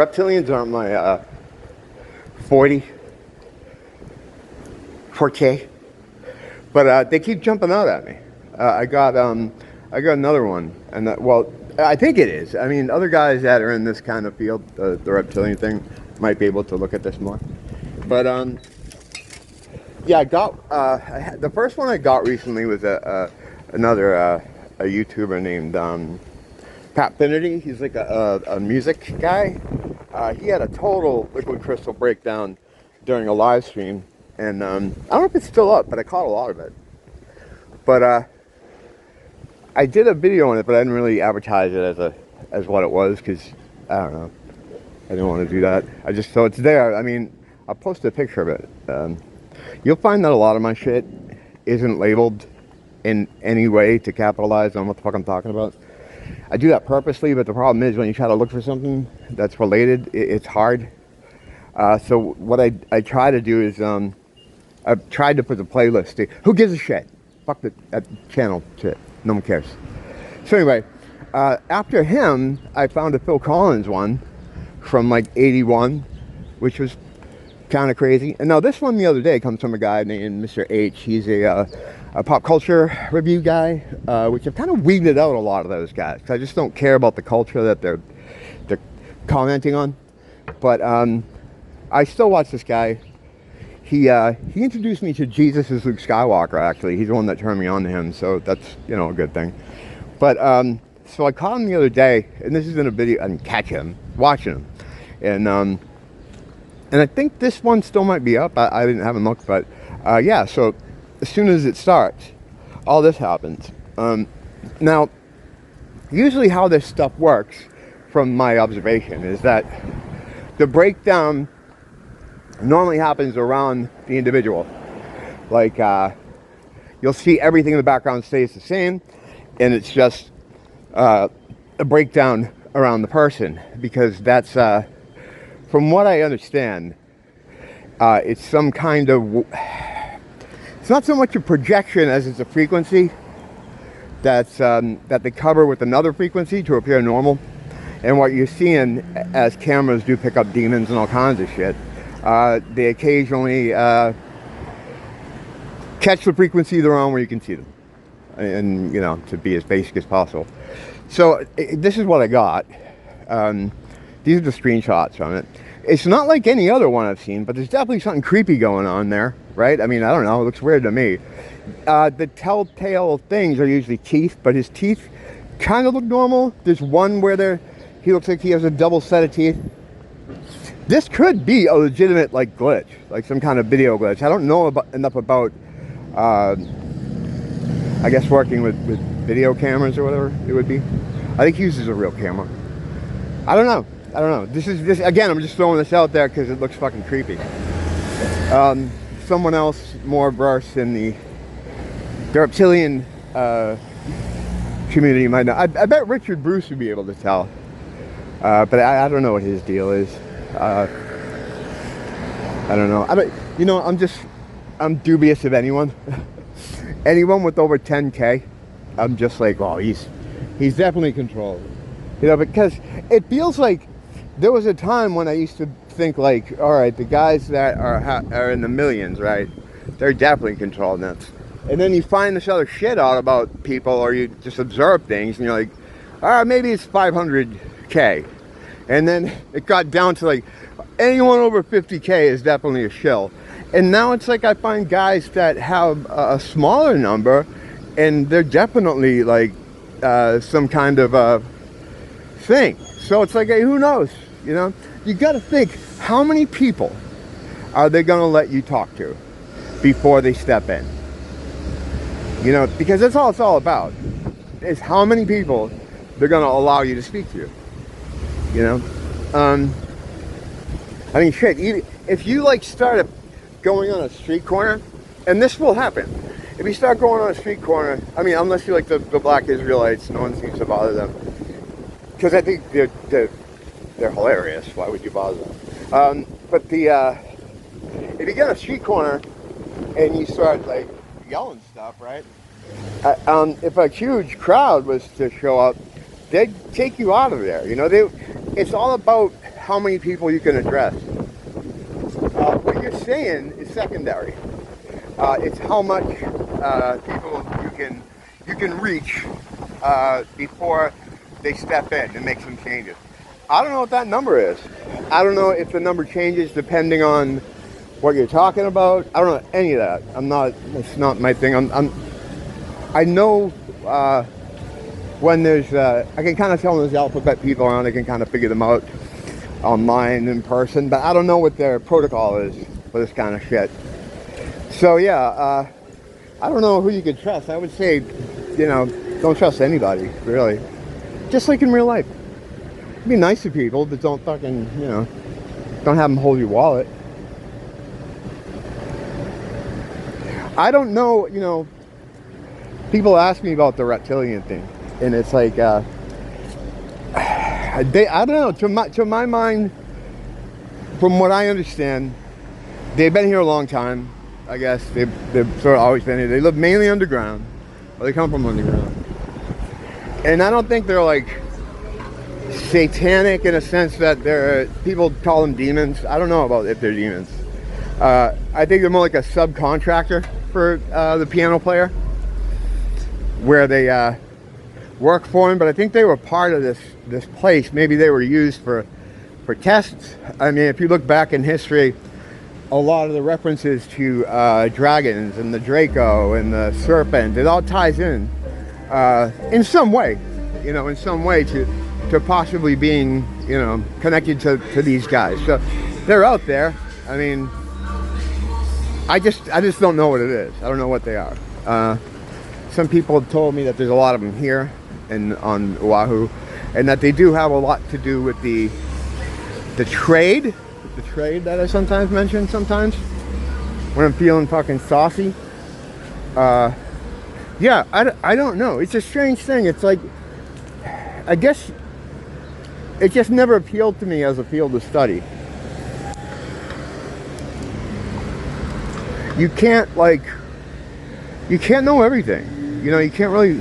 Reptilians aren't my 4K, but they keep jumping out at me. I got another one, and well, I think it is. I mean, other guys that are in this kind of field, the reptilian thing, might be able to look at this more. But yeah, I got the first one I got recently was another a YouTuber named Pat Finity. He's like a music guy. He had a total liquid crystal breakdown during a live stream, and I don't know if it's still up, but I caught a lot of it. But I did a video on it, but I didn't really advertise it as what it was, because I don't know, I didn't want to do that. I just, so it's there. I mean, I'll post a picture of it. You'll find that a lot of my shit isn't labeled in any way to capitalize on what the fuck I'm talking about. I do that purposely, but the problem is when you try to look for something that's related, it's hard. So what I try to do is I've tried to put the playlist. Who gives a shit? Fuck that channel shit. No one cares. So anyway, after him, I found a Phil Collins one from like 81, which was kind of crazy. And now this one the other day comes from a guy named Mr. H. He's a pop culture review guy, which I've kind of weeded out a lot of those guys, because I just don't care about the culture that they're commenting on. But I still watch this guy. He introduced me to Jesus as Luke Skywalker, actually. He's the one that turned me on to him, so that's, you know, a good thing. But so I caught him the other day, and this is in a video. I didn't catch him, watching him, and I think this one still might be up. I haven't looked, but yeah. So as soon as it starts, all this happens. Now, usually how this stuff works, from my observation, is that the breakdown normally happens around the individual. Like you'll see everything in the background stays the same, and it's just a breakdown around the person, because that's from what I understand, it's some kind of, it's not so much a projection as it's a frequency that's that they cover with another frequency to appear normal. And what you're seeing, as cameras do pick up demons and all kinds of shit, they occasionally catch the frequency they're on where you can see them, and you know, to be as basic as possible. So this is what I got. These are the screenshots from it. It's not like any other one I've seen, but there's definitely something creepy going on there, right? I mean, I don't know, it looks weird to me. The telltale things are usually teeth, but his teeth kind of look normal. There's one where he looks like he has a double set of teeth. This could be a legitimate, like, glitch, like some kind of video glitch. I don't know enough about, I guess, working with video cameras or whatever it would be. I think he uses a real camera. I don't know. This again, I'm just throwing this out there because it looks fucking creepy. Someone else more versed in the reptilian community might know. I bet Richard Bruce would be able to tell. But I don't know what his deal is. I don't know. You know, I'm dubious of anyone. Anyone with over 10K, I'm just like, oh, he's definitely controlled. You know, because it feels like there was a time when I used to think, like, all right, the guys that are in the millions, right, they're definitely controlled nuts. And then you find this other shit out about people, or you just observe things, and you're like, all right, maybe it's 500K. And then it got down to like, anyone over 50K is definitely a shill. And now it's like I find guys that have a smaller number, and they're definitely like some kind of thing. So it's like, hey, who knows? You know, you got to think, how many people are they going to let you talk to before they step in? You know, because that's all it's all about, is how many people they're going to allow you to speak to. You know, I mean, shit, if you like start going on a street corner, and this will happen, if you start going on a street corner, I mean, unless you're like the black Israelites, no one seems to bother them, because I think they're hilarious. Why would you bother them? But if you get a street corner and you start like yelling stuff, right? If a huge crowd was to show up, they'd take you out of there. You know, it's all about how many people you can address. What you're saying is secondary. It's how much people you can reach before they step in and make some changes. I don't know what that number is. I don't know if the number changes depending on what you're talking about. I don't know any of that. It's not my thing. I know when there's, I can kind of tell when there's alphabet people around, I can kind of figure them out online, in person, but I don't know what their protocol is for this kind of shit. So yeah, I don't know who you can trust. I would say, you know, don't trust anybody, really. Just like in real life. Be nice to people, but don't fucking, you know, don't have them hold your wallet. I don't know, you know, people ask me about the reptilian thing, and it's like, I don't know, to my mind, from what I understand, they've been here a long time. I guess they've sort of always been here. They live mainly underground, or they come from underground. And I don't think they're like satanic in a sense that they're, people call them demons. I don't know about if they're demons. I think they're more like a subcontractor for the piano player, where they work for him. But I think they were part of this place. Maybe they were used for tests. I mean, if you look back in history, a lot of the references to dragons and the Draco and the serpent, it all ties in some way, you know, in some way to possibly being, you know, connected to these guys. So they're out there. I mean, I just don't know what it is. I don't know what they are. Some people have told me that there's a lot of them here and on Oahu, and that they do have a lot to do with the trade that I sometimes mention sometimes when I'm feeling fucking saucy. Yeah, I don't know. It's a strange thing. It's like, I guess it just never appealed to me as a field of study. You can't know everything. You know, you can only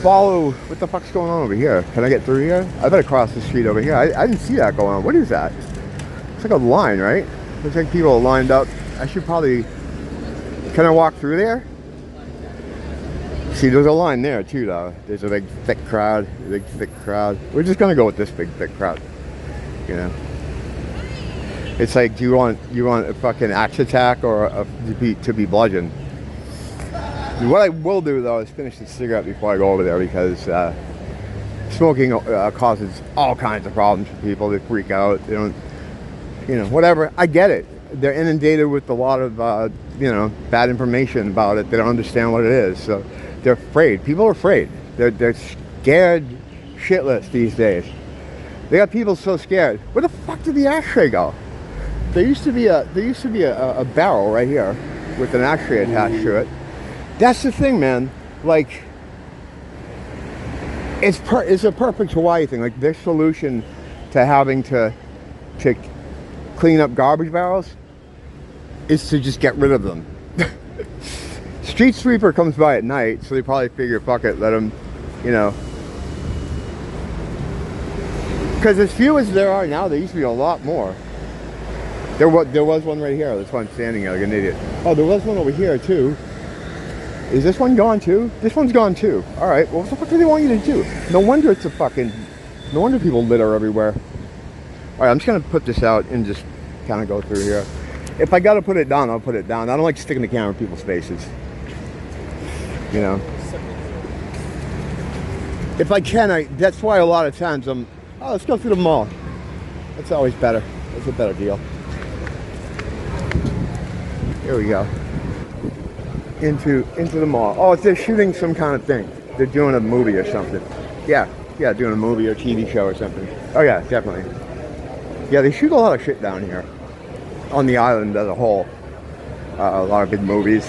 follow what the fuck's going on over here. Can I get through here? I better cross the street over here. I didn't see that going on. What is that? It's like a line, right? Looks like people are lined up. I should probably, can I walk through there? See, there's a line there too, though. There's a big thick crowd, We're just gonna go with this big thick crowd, you know. It's like, do you want a fucking axe attack or to be bludgeoned? What I will do though is finish the cigarette before I go over there, because smoking causes all kinds of problems for people. They freak out. They don't, you know, whatever. I get it. They're inundated with a lot of you know, bad information about it. They don't understand what it is, so they're afraid. People are afraid. They're scared shitless these days. They got people so scared. Where the fuck did the ashtray go? There used to be a barrel right here with an ashtray attached to it. That's the thing, man. Like, it's a perfect Hawaii thing. Like, their solution to having to clean up garbage barrels is to just get rid of them. Street sweeper comes by at night, so they probably figure, fuck it, let them, you know. Because as few as there are now, there used to be a lot more. There was one right here. That's why I'm standing here like an idiot. Oh, there was one over here too. Is this one gone too? This one's gone too. All right. Well, what the fuck do they want you to do? No wonder it's a fucking. No wonder people litter everywhere. All right. I'm just gonna put this out and just kind of go through here. If I gotta put it down, I'll put it down. I don't like sticking the camera in people's faces. You know. If I can, that's why a lot of times oh, let's go through the mall. That's always better. That's a better deal. Here we go. Into the mall. Oh, they're shooting some kind of thing. They're doing a movie or something. Yeah, doing a movie or TV show or something. Oh yeah, definitely. Yeah, they shoot a lot of shit down here. On the island as a whole. A lot of big movies.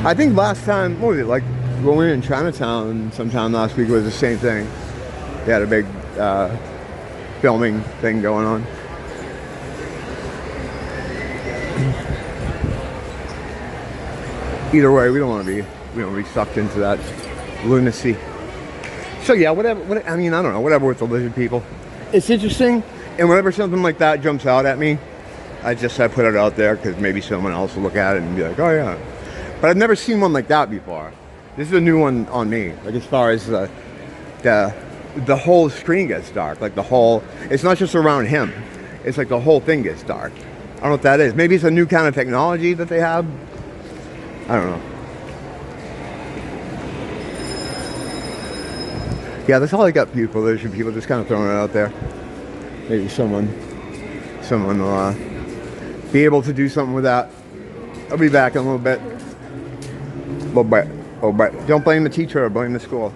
I think last time, what was it, like when we were in Chinatown sometime last week, it was the same thing. They had a big filming thing going on. Either way, we don't want to be sucked into that lunacy. So yeah, I mean, I don't know, whatever with the lizard people. It's interesting, and whenever something like that jumps out at me, I put it out there because maybe someone else will look at it and be like, oh yeah. But I've never seen one like that before. This is a new one on me. Like as far as the whole screen gets dark. Like the whole, it's not just around him. It's like the whole thing gets dark. I don't know what that is. Maybe it's a new kind of technology that they have. I don't know. Yeah, that's all I got, people. There's people just kind of throwing it out there. Maybe someone will be able to do something with that. I'll be back in a little bit. Don't blame the teacher or blame the school.